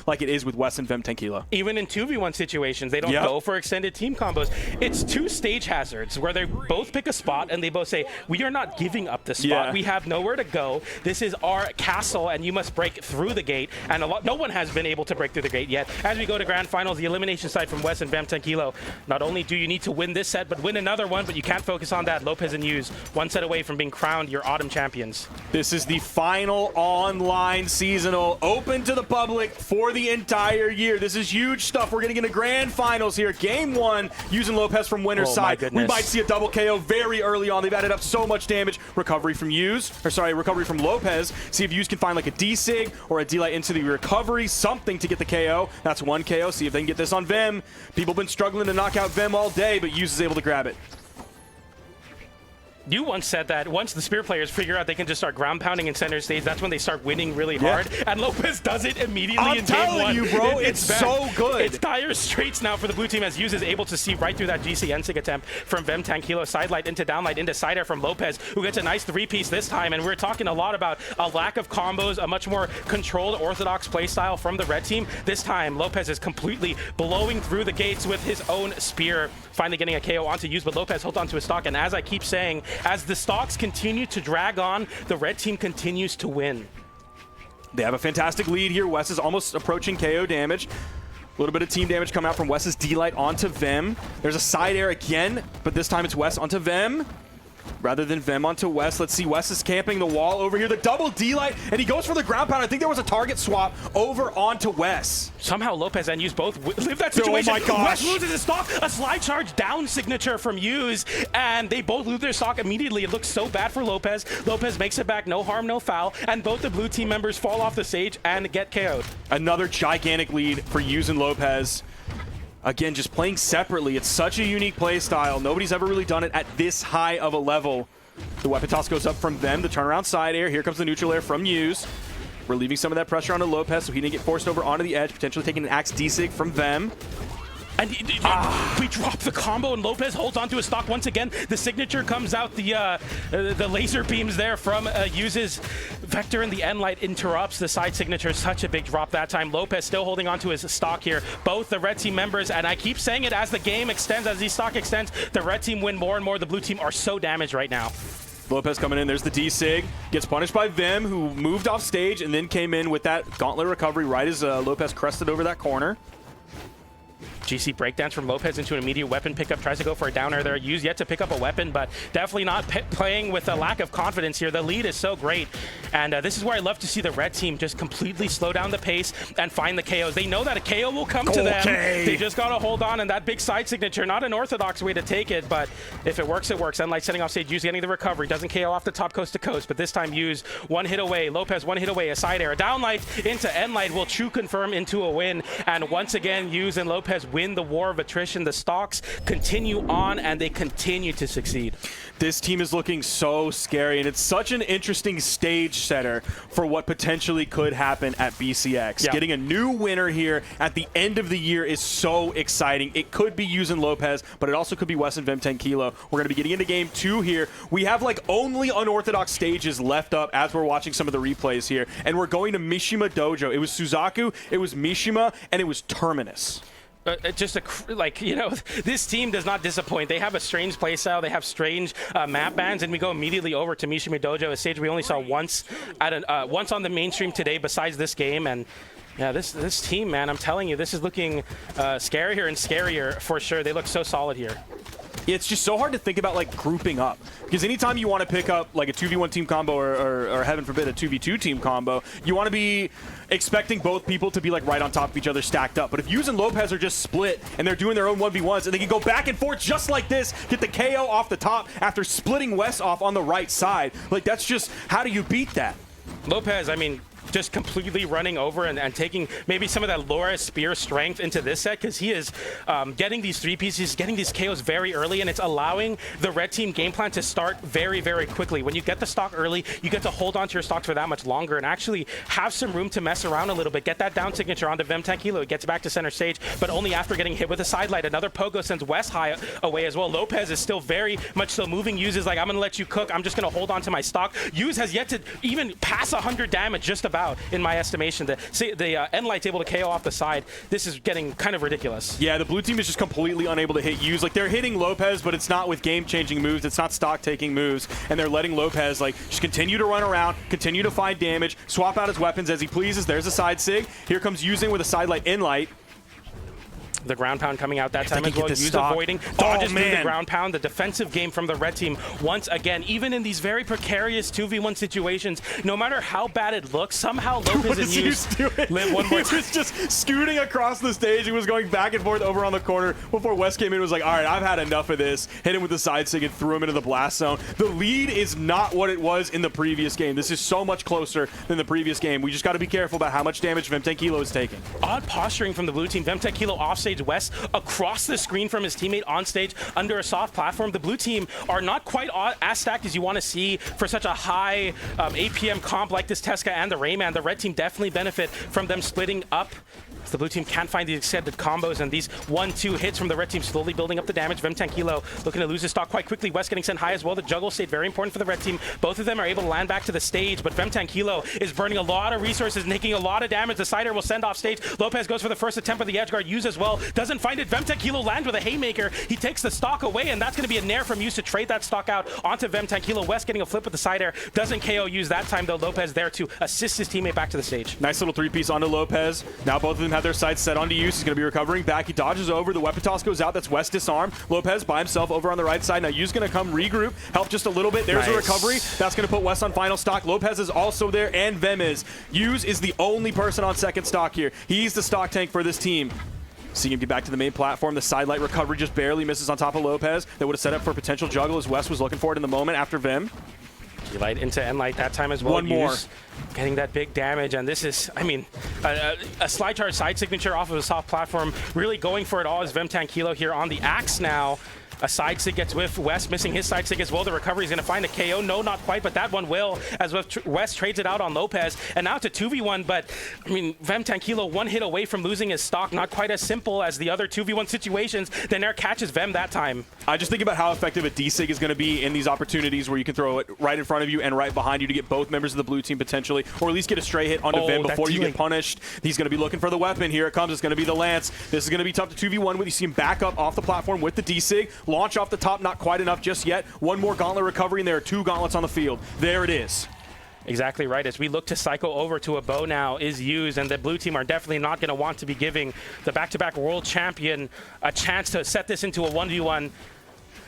like it is with Wess and Vem 10 Kilo. Even in 2v1 situations, they don't go for extended team combos. It's two stage hazards where they both pick a spot and they both say, we are not giving up the spot. We have nowhere to go. This is our castle and you must break through the gate. And no one has been able to break through the gate yet. As we go to grand finals, the elimination side from Wess and Vem 10 Kilo. Not only do you need to win this set, but win another one, but you can't focus on that. Lopez and Hughes, one set away from being crowned your autumn champions. This is the final online seasonal, open to the public for the entire year. This is huge stuff. We're getting into grand finals here. Game 1, using Lopez from winner's side. We might see a double KO very early on. They've added up so much damage. Recovery from recovery from Lopez. See if Hughes can find like a D-Sig or a D-Light into the recovery, something to get the KO. That's one KO. See if they can get this on Vem. People have been struggling to knock out Vem all day, but Hughes is able to grab it. You once said that once the Spear players figure out they can just start ground pounding in center stage, that's when they start winning really hard. And Lopez does it immediately in game 1. I'm telling you, bro, it's so good. It's dire straits now for the blue team as Hughes is able to see right through that GC NSIG attempt from Vem 10 Kilo. Side light into down light into side air from Lopez, who gets a nice 3-piece this time. And we're talking a lot about a lack of combos, a much more controlled orthodox playstyle from the red team. This time, Lopez is completely blowing through the gates with his own Spear, finally getting a KO onto Hughes, but Lopez holds onto his stock. And as I keep saying, as the stocks continue to drag on, the red team continues to win. They have a fantastic lead here. Wess is almost approaching KO damage. A little bit of team damage coming out from Wess's D-Light onto Vem. There's a side air again, but this time it's Wess onto Vem rather than Vem onto Wess. Let's see, Wess is camping the wall over here. The double D-Light, and he goes for the ground pound. I think there was a target swap over onto Wess. Somehow Lopez and Hughes both live that situation. Oh my gosh. Wess loses his stock. A slide charge down signature from Hughes, and they both lose their stock immediately. It looks so bad for Lopez. Lopez makes it back, no harm, no foul, and both the blue team members fall off the stage and get KO'd. Another gigantic lead for Hughes and Lopez. Again, just playing separately. It's such a unique play style. Nobody's ever really done it at this high of a level. The weapon toss goes up from them. The turnaround side air. Here comes the neutral air from Hughes. Relieving some of that pressure onto Lopez so he didn't get forced over onto the edge, potentially taking an Axe D-Sig from Vem. And we drop the combo, and Lopez holds onto his stock once again. The signature comes out, the laser beams there from Hughes' Vector, and the end light interrupts the side signature. Such a big drop that time. Lopez still holding onto his stock here. Both the red team members, and I keep saying it, as the game extends, as the stock extends, the red team win more and more. The blue team are so damaged right now. Lopez coming in, there's the D-Sig. Gets punished by Vem, who moved off stage and then came in with that gauntlet recovery right as Lopez crested over that corner. GC breakdance from Lopez into an immediate weapon pickup. Tries to go for a downer there. Hughes yet to pick up a weapon, but definitely not playing with a lack of confidence here. The lead is so great, and this is where I love to see the red team just completely slow down the pace and find the KOs. They know that a KO will come to them. They just got to hold on, and that big side signature, not an orthodox way to take it, but if it works, it works. Endlight setting off stage, Hughes getting the recovery. Doesn't KO off the top coast to coast, but this time Hughes one hit away. Lopez one hit away. A side air. A downlight into Endlight will true confirm into a win, and once again, Hughes and Lopez win the war of attrition. The stocks continue on, and they continue to succeed. This team is looking so scary, and it's such an interesting stage setter for what potentially could happen at BCX. Yeah. Getting a new winner here at the end of the year is so exciting. It could be using Lopez, but it also could be Wess and Vem 10 Kilo. We're going to be getting into game 2 here. We have like only unorthodox stages left up as we're watching some of the replays here, and we're going to Mishima Dojo. It was Suzaku, it was Mishima, and it was Terminus. This team does not disappoint. They have a strange playstyle. They have strange map bans, and we go immediately over to Mishima Dojo, a stage we only saw once once on the mainstream today besides this game. And yeah, this team, man, I'm telling you, this is looking scarier and scarier for sure. They look so solid here. It's just so hard to think about like grouping up, because anytime you want to pick up like a 2v1 team combo or heaven forbid a 2v2 team combo, you want to be expecting both people to be like right on top of each other stacked up. But if Hughes and Lopez are just split and they're doing their own 1v1s and they can go back and forth just like this, get the KO off the top after splitting Wess off on the right side, like that's just, how do you beat that? Lopez, I mean, just completely running over and taking maybe some of that Laura Spear strength into this set, because he is getting these 3-pieces, getting these KOs very early, and it's allowing the red team game plan to start very, very quickly. When you get the stock early, you get to hold on to your stocks for that much longer and actually have some room to mess around a little bit. Get that down signature onto Vem 10 Kilo. It gets back to center stage, but only after getting hit with a side light. Another pogo sends Wess high away as well. Lopez is still very much so moving. Hughes is like, I'm going to let you cook. I'm just going to hold on to my stock. Hughes has yet to even pass 100 damage just about. out, in my estimation. The N-Light's able to KO off the side. This is getting kind of ridiculous. Yeah, the blue team is just completely unable to hit Use. Like, they're hitting Lopez, but it's not with game-changing moves. It's not stock-taking moves, and they're letting Lopez, like, just continue to run around, continue to find damage, swap out his weapons as he pleases. There's a side sig. Here comes Using with a side light in-light. The ground pound coming out that time as well. Use avoiding, dodges through the ground pound. The defensive game from the red team once again, even in these very precarious 2v1 situations, no matter how bad it looks, somehow Lopez and Use live one more. He was just scooting across the stage. He was going back and forth over on the corner before Wess came in and was like, all right, I've had enough of this. Hit him with the side sig and threw him into the blast zone. The lead is not what it was in the previous game. This is so much closer than the previous game. We just got to be careful about how much damage Vemtank Kilo is taking. Odd posturing from the blue team. Vemtank Kilo offstage, Wess across the screen from his teammate on stage under a soft platform. The blue team are not quite as stacked as you want to see for such a high APM comp like this Tesca and the Rayman. The red team definitely benefit from them splitting up. The blue team can't find the extended combos, and these 1-2 hits from the red team slowly building up the damage. Vemtank Kilo looking to lose his stock quite quickly. Wess getting sent high as well. The juggle stayed very important for the red team. Both of them are able to land back to the stage, but Vemtank Kilo is burning a lot of resources, taking a lot of damage. The Cider will send off stage. Lopez goes for the first attempt of the edge guard. Use as well. Doesn't find it. Vemtank Kilo lands with a haymaker. He takes the stock away, and that's going to be a nair from Use to trade that stock out onto Vemtank Kilo. Wess getting a flip with the Cider. Doesn't KO Use that time, though. Lopez there to assist his teammate back to the stage. Nice little three-piece onto Lopez. Now both of them have their sights set onto Use. He's going to be recovering back. He dodges over. The weapon toss goes out. That's Wess disarm. Lopez by himself over on the right side. Now Use going to come regroup, help just a little bit. There's a recovery. That's going to put Wess on final stock. Lopez is also there, and Vem is. Use is the only person on second stock here. He's the stock tank for this team. See him get back to the main platform. The side light recovery just barely misses on top of Lopez. That would have set up for a potential juggle as Wess was looking for it in the moment after Vem. Light into N-Light that time as well. One more. Getting that big damage, and this is, I mean, a slide charge side signature off of a soft platform. Really going for it all is Vemtank Kilo here on the axe now. A side sig gets with Wess missing his side sig as well. The recovery is going to find a KO. No, not quite, but that one will, as Wess trades it out on Lopez. And now it's a 2v1, but, I mean, Vemtank Kilo one hit away from losing his stock. Not quite as simple as the other 2v1 situations. The Nair catches Vem that time. I just think about how effective a D-Sig is going to be in these opportunities where you can throw it right in front of you and right behind you to get both members of the blue team potentially, or at least get a stray hit onto Vem before you get punished. He's going to be looking for the weapon. Here it comes. It's going to be the Lance. This is going to be tough to 2v1 with. You see him back up off the platform with the D-Sig. Launch off the top, not quite enough just yet. One more gauntlet recovery, and there are 2 gauntlets on the field. There it is. Exactly right. As we look to cycle over to a bow now is used, and the blue team are definitely not going to want to be giving the back-to-back world champion a chance to set this into a 1v1.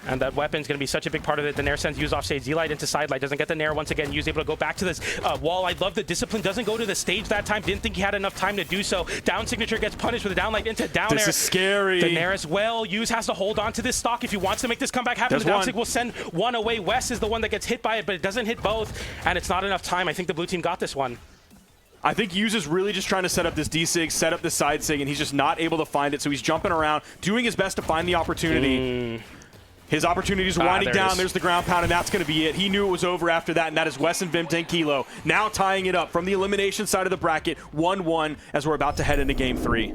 And that weapon's going to be such a big part of it. The Nair sends Use off stage. Z-Light into side light. Doesn't get the Nair once again. Use able to go back to this wall. I love the discipline. Doesn't go to the stage that time. Didn't think he had enough time to do so. Down signature gets punished with a down light into down air. This is scary. The Nair as well. Use has to hold on to this stock if he wants to make this comeback happen. The down sig will send one away. Wess is the one that gets hit by it, but it doesn't hit both. And it's not enough time. I think the blue team got this one. I think Use is really just trying to set up this D-Sig, set up this side sig, and he's just not able to find it. So he's jumping around, doing his best to find the opportunity. His opportunities are winding down. There's the ground pound, and that's going to be it. He knew it was over after that, and that is Wess and Vemtank Kilo now tying it up from the elimination side of the bracket, 1-1, as we're about to head into Game 3.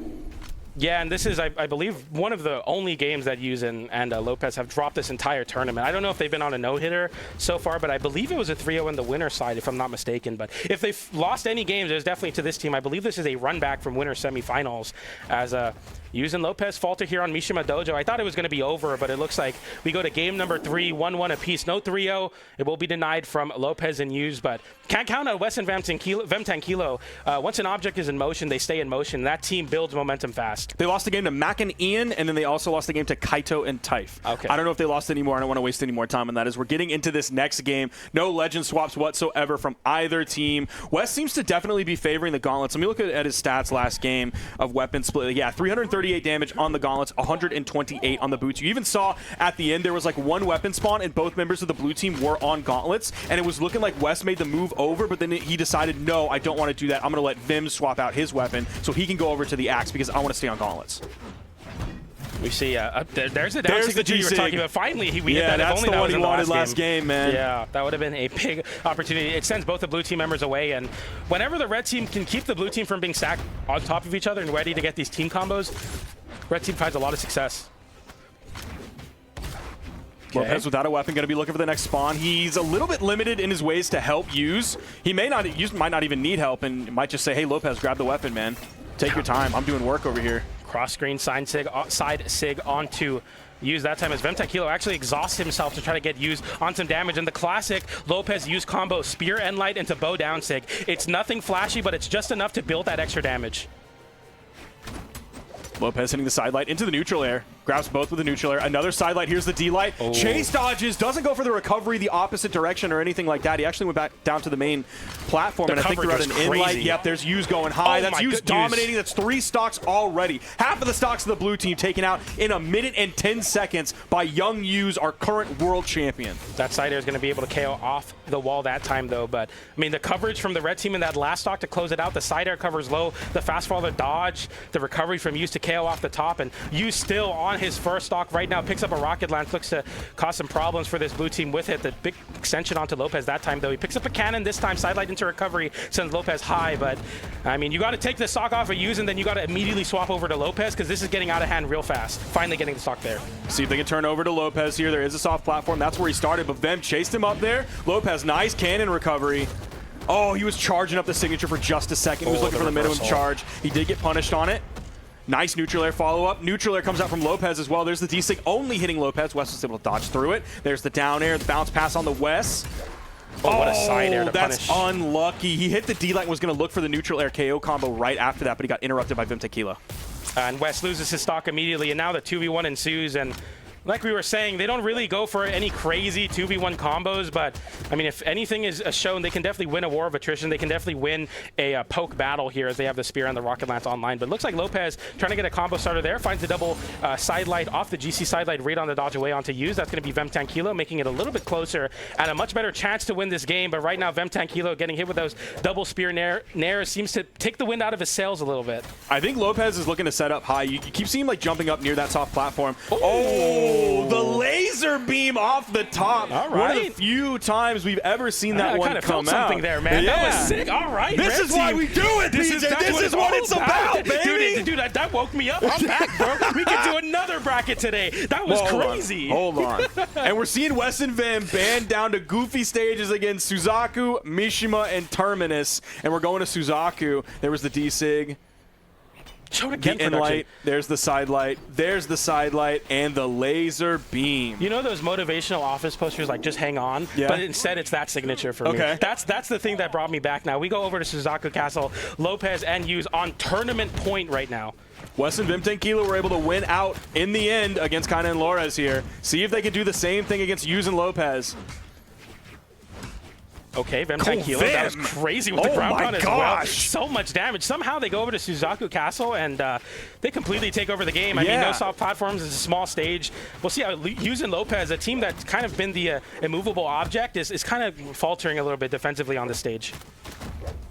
Yeah, and this is, I believe, one of the only games that Use and Lopez have dropped this entire tournament. I don't know if they've been on a no-hitter so far, but I believe it was a 3-0 in the winner's side, if I'm not mistaken. But if they've lost any games, there's definitely to this team. I believe this is a run back from winner semifinals, as Use and Lopez falter here on Mishima Dojo. I thought it was going to be over, but it looks like we go to game number 3, 1-1 apiece. No 3-0. It will be denied from Lopez and Use, but can't count on Wess and Vemtank Kilo. Once an object is in motion, they stay in motion. That team builds momentum fast. They lost the game to Mac and Ian, and then they also lost the game to Kaito and Typh. Okay. I don't know if they lost anymore. I don't want to waste any more time on that as we're getting into this next game. No legend swaps whatsoever from either team. Wess seems to definitely be favoring the gauntlets. Let me look at his stats last game of weapon split. Yeah, 338 damage on the gauntlets, 128 on the boots. You even saw at the end there was like one weapon spawn, and both members of the blue team were on gauntlets, and it was looking like Wess made the move over, but then he decided, no, I don't want to do that. I'm going to let Vim swap out his weapon so he can go over to the axe because I want to stay on gauntlets. We see, there's the down signature you were talking about. Finally, we hit that. That's the one he wanted last game, man. Yeah, that would have been a big opportunity. It sends both the blue team members away, and whenever the red team can keep the blue team from being stacked on top of each other and ready to get these team combos, red team finds a lot of success. Okay. Lopez without a weapon, going to be looking for the next spawn. He's a little bit limited in his ways to help use. He might not even need help, and might just say, hey, Lopez, grab the weapon, man. Take your time. I'm doing work over here. Cross screen, side sig onto use that time as Vemtakilo actually exhausts himself to try to get used on some damage. And the classic Lopez use combo, Spear and Light into Bow down sig. It's nothing flashy, but it's just enough to build that extra damage. Lopez hitting the side light into the neutral air. Grabs both with the neutral air. Another side light. Here's the D light. Oh. Chase dodges. Doesn't go for the recovery the opposite direction or anything like that. He actually went back down to the main platform. And I think they're at an in light. Yep, there's Use going high. That's Use dominating. That's 3 stocks already. Half of the stocks of the blue team taken out in 1 minute and 10 seconds by Young Use, our current world champion. That side air is going to be able to KO off the wall that time, though. But, I mean, the coverage from the red team in that last stock to close it out, the side air covers low, the fast fall, the dodge, the recovery from Use to KO off the top, and Use still on his first stock right now, picks up a rocket lance, looks to cause some problems for this blue team with it. The big extension onto Lopez that time, though. He picks up a cannon this time, sidelight into recovery, sends Lopez high, but, I mean, you got to take the stock off of Use, and then you got to immediately swap over to Lopez, because this is getting out of hand real fast. Finally getting the stock there. See if they can turn over to Lopez here. There is a soft platform. That's where he started, but Vem chased him up there. Lopez, nice cannon recovery. Oh, he was charging up the signature for just a second. He was looking for the minimum charge. He did get punished on it. Nice neutral air follow-up. Neutral air comes out from Lopez as well. There's the D-Sig only hitting Lopez. Wess was able to dodge through it. There's the down air, the bounce pass on the Wess. Oh, what a side air to that's punish. Unlucky. He hit the D-Light and was going to look for the neutral air KO combo right after that, but he got interrupted by Vemtakilo. And Wess loses his stock immediately, and now the 2v1 ensues, and like we were saying, they don't really go for any crazy 2v1 combos, but I mean, if anything is shown, they can definitely win a war of attrition. They can definitely win a poke battle here as they have the Spear and the Rocket Lance online. But it looks like Lopez trying to get a combo starter there, finds the double side light off the GC side light right on the dodge away onto Use. That's going to be Vemtakilo, making it a little bit closer and a much better chance to win this game. But right now, Vemtakilo getting hit with those double Spear nairs seems to take the wind out of his sails a little bit. I think Lopez is looking to set up high. You keep seeing him like jumping up near that soft platform. Oh, the laser beam off the top. All right. One of the few times we've ever seen that one kind of come felt out. something there, man. Yeah. That was sick. All right. This is why we do it, This is what it's about, baby. Dude, that woke me up. I'm back, bro. We can do another bracket today. That was crazy. Hold on. And we're seeing Wess and Vem banned down to goofy stages against Suzaku, Mishima, and Terminus. And we're going to Suzaku. There was the D-Sig. Show it again, the in-light, there's the side light, there's the side light, and the laser beam. You know those motivational office posters like just hang on? Yeah. But instead it's that signature for me. That's the thing that brought me back now. We go over to Suzaku Castle, Lopez and Use on tournament point right now. Wess and Vemtakilo were able to win out in the end against Kana and Lores here. See if they can do the same thing against Use and Lopez. Okay, Vemtakilo, that was crazy with the ground pound as well. So much damage. Somehow they go over to Suzaku Castle and they completely take over the game. I mean, no soft platforms, it's a small stage. We'll see how Use and Lopez, a team that's kind of been the immovable object, is kind of faltering a little bit defensively on the stage.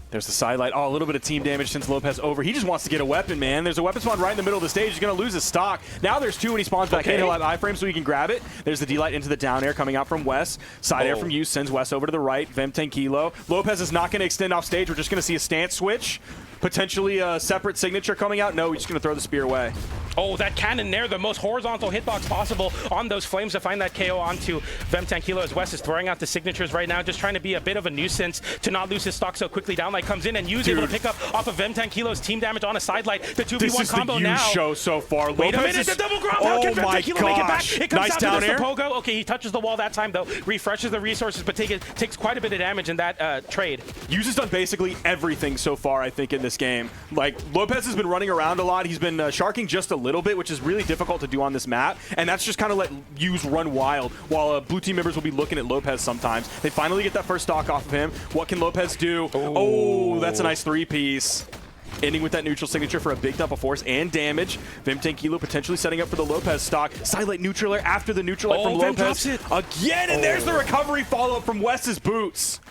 There's the side light. Oh, a little bit of team damage since Lopez over. He just wants to get a weapon, man. There's a weapon spawn right in the middle of the stage. He's going to lose his stock. Now there's 2 when he spawns back in. He'll have iframe so he can grab it. There's the D-light into the down air coming out from Wess. Side air from Use sends Wess over to the right. Vemtakilo. Lopez is not going to extend off stage. We're just going to see a stance switch. Potentially a separate signature coming out. No, he's just going to throw the spear away. Oh, that cannon there, the most horizontal hitbox possible on those flames to find that KO onto Vemtakilo as Wess is throwing out the signatures right now, just trying to be a bit of a nuisance to not lose his stock so quickly. Downlight comes in and Use able to pick up off of Vemtakilo's team damage on a sidelight. The 2v1 combo now. This is the show so far. Wait a minute, the double ground pound. Can Vemtakilo make it back? It comes down to the pogo. Okay, he touches the wall that time though, refreshes the resources, but takes quite a bit of damage in that trade. Use has done basically everything so far, I think, in this game. Like, Lopez has been running around a lot. He's been sharking just a little bit, which is really difficult to do on this map, and that's just kind of let Use run wild while blue team members will be looking at Lopez sometimes. They finally get that first stock off of him. What can Lopez do? Oh, that's a nice 3-piece. Ending with that neutral signature for a big dump of force and damage. Vemtakilo potentially setting up for the Lopez stock. Sidelight neutral air after the neutral air from Lopez. Again, and there's the recovery follow-up from Wess's boots.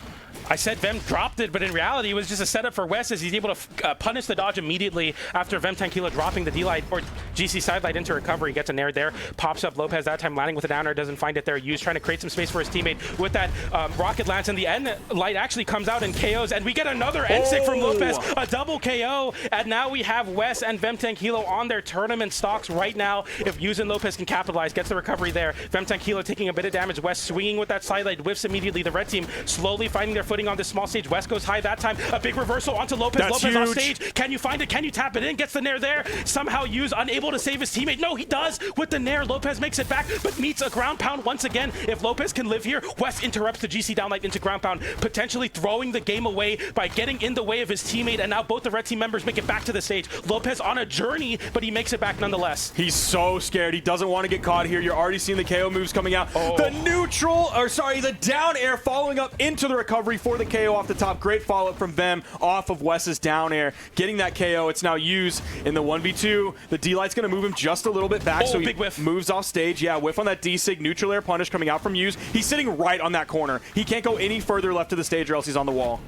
I said Vem dropped it, but in reality, it was just a setup for Wess as he's able to punish the dodge immediately after Vem 10 Kilo dropping the D-Light or GC side light into recovery. Gets a nair there, pops up Lopez that time, landing with a downer, doesn't find it there. Use trying to create some space for his teammate with that rocket lance, and the end light actually comes out and KOs, and we get another NSIG from Lopez, a double KO, and now we have Wess and Vem 10 Kilo on their tournament stocks right now. If Use and Lopez can capitalize, gets the recovery there. Vem 10 Kilo taking a bit of damage. Wess swinging with that side light, whiffs immediately. The red team slowly finding their footing on this small stage. Wess goes high that time. A big reversal onto Lopez. That's Lopez huge. on stage. Can you find it? Can you tap it in? Gets the nair there. Somehow Use unable to save his teammate. No, he does with the nair. Lopez makes it back, but meets a ground pound once again. If Lopez can live here, Wess interrupts the GC downlight into ground pound, potentially throwing the game away by getting in the way of his teammate, and now both the red team members make it back to the stage. Lopez on a journey, but he makes it back nonetheless. He's so scared. He doesn't want to get caught here. You're already seeing the KO moves coming out. The neutral, or sorry, the down air following up into the recovery for the KO off the top. Great follow-up from Vem off of Wess's down air. Getting that KO. It's now Use in the 1v2. The D-Light's going to move him just a little bit back, so he big whiff. moves off stage. Yeah, whiff on that D-Sig. Neutral air punish coming out from Use. He's sitting right on that corner. He can't go any further left to the stage or else he's on the wall.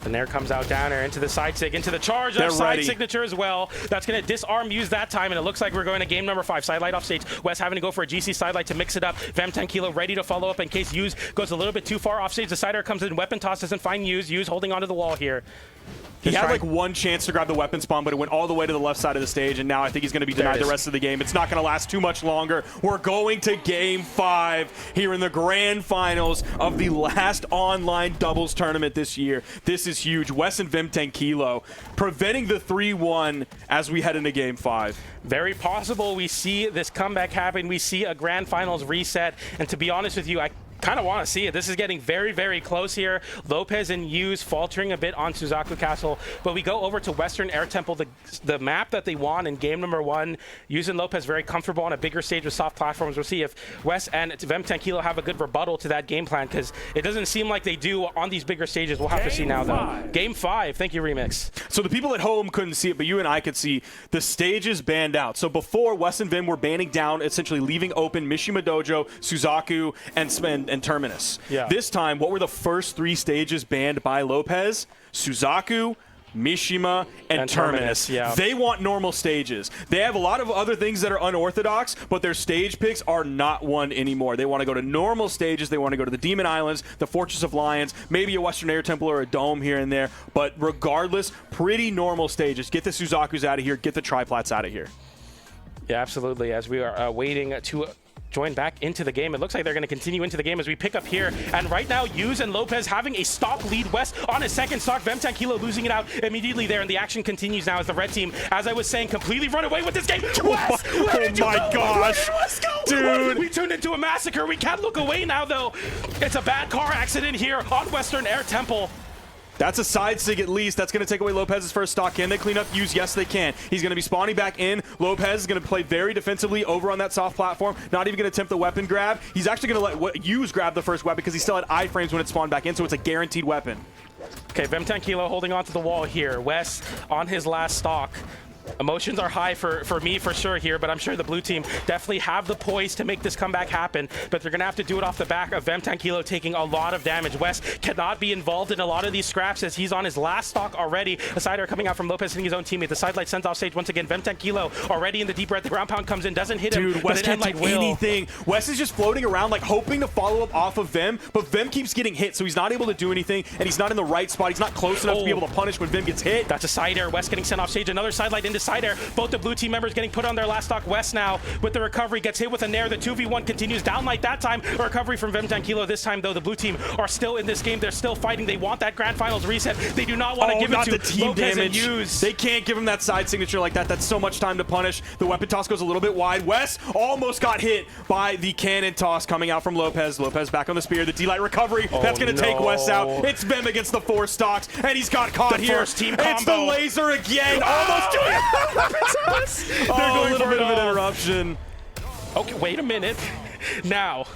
And there comes out down air into the side sig, into the charge of side signature as well. That's going to disarm Use that time, and it looks like we're going to game number 5. Side light off stage. Wess having to go for a GC side light to mix it up. Vem 10 Kilo ready to follow up in case Use goes a little bit too far off stage. The side air comes in, weapon toss, doesn't find Use. Use holding onto the wall here. He had like one chance to grab the weapon spawn, but it went all the way to the left side of the stage, and now I think he's going to be denied the rest of the game. It's not going to last too much longer. We're going to Game 5 here in the grand finals of the last online doubles tournament this year. This is huge. Wess and Vem 10 Kilo preventing the 3-1 as we head into Game 5. Very possible we see this comeback happen. We see a grand finals reset, and to be honest with you, I kind of want to see it. This is getting very, very close here. Lopez and Use faltering a bit on Suzaku Castle, but we go over to Western Air Temple, the map that they won in game number 1. Use and Lopez very comfortable on a bigger stage with soft platforms. We'll see if Wess and Vem 10 Kilo have a good rebuttal to that game plan, because it doesn't seem like they do on these bigger stages. We'll have to see now, though. Game 5. Thank you, Remix. So the people at home couldn't see it, but you and I could see the stages banned out. So before, Wess and Vem were banning down, essentially leaving open Mishima Dojo, Suzaku, and Terminus. Yeah. This time, what were the first 3 stages banned by Lopez? Suzaku, Mishima, and Terminus. Yeah. They want normal stages. They have a lot of other things that are unorthodox, but their stage picks are not one anymore. They want to go to normal stages. They want to go to the Demon Islands, the Fortress of Lions, maybe a Western Air Temple or a Dome here and there, but regardless, pretty normal stages. Get the Suzakus out of here. Get the Triplats out of here. Yeah, absolutely. As we are waiting to join back into the game. It looks like they're going to continue into the game as we pick up here. And right now, Use and Lopez having a stock lead. Wess on his second stock. Vem 10 Kilo losing it out immediately there. And the action continues now as the red team, as I was saying, completely run away with this game. Wess, where did you go? Gosh. Where did Wess go? Dude. We turned into a massacre. We can't look away now, though. It's a bad car accident here on Western Air Temple. That's a side sig at least. That's going to take away Lopez's first stock. Can they clean up Use? Yes, they can. He's going to be spawning back in. Lopez is going to play very defensively over on that soft platform. Not even going to attempt the weapon grab. He's actually going to let Use grab the first weapon because he still had iframes when it spawned back in, so it's a guaranteed weapon. Okay, Vem 10 Kilo holding on to the wall here. Wess on his last stock. Emotions are high for me for sure here, but I'm sure the blue team definitely have the poise to make this comeback happen, but they're going to have to do it off the back of Vem 10 Kilo taking a lot of damage. Wess cannot be involved in a lot of these scraps as he's on his last stock already. A side air coming out from Lopez hitting his own teammate. The side light sends off stage once again. Vem 10 Kilo already in the deep red. The ground pound comes in, doesn't hit him. Dude, Wess can't do anything. Wess is just floating around like hoping to follow up off of Vem, but Vem keeps getting hit, so he's not able to do anything, and he's not in the right spot. He's not close enough to be able to punish when Vem gets hit. That's a side air. Wess getting sent off stage. Another side light into side air. Both the blue team members getting put on their last stock. Wess now with the recovery gets hit with a nair. The 2v1 continues. Downlight that time. A recovery from Vem 10 Kilo. This time, though, the blue team are still in this game. They're still fighting. They want that grand finals reset. They do not want to give it to the team Lopez damage. and Use. They can't give him that side signature like that. That's so much time to punish. The weapon toss goes a little bit wide. Wess almost got hit by the cannon toss coming out from Lopez. Lopez back on the spear. The D-Light recovery. That's going to take Wess out. It's Vem against the 4 stocks, and he's got caught here. First team combo. It's the laser again. Almost doing it. They're going a little bit of an interruption. Okay, wait a minute. Now,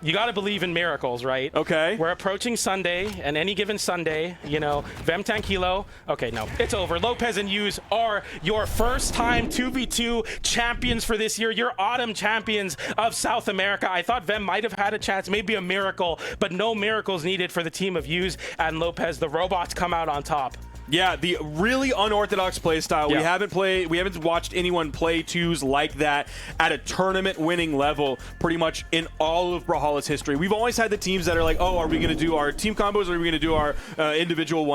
you got to believe in miracles, right? Okay. We're approaching Sunday, and any given Sunday, you know, Vem Tankilo. Okay, no, it's over. Lopez and Yuz are your first-time 2v2 champions for this year. You're autumn champions of South America. I thought Vem might have had a chance, maybe a miracle, but no miracles needed for the team of Yuz and Lopez. The robots come out on top. Yeah, the really unorthodox play style. Yeah. We haven't watched anyone play twos like that at a tournament-winning level pretty much in all of Brawlhalla's history. We've always had the teams that are like, oh, are we going to do our team combos or are we going to do our individual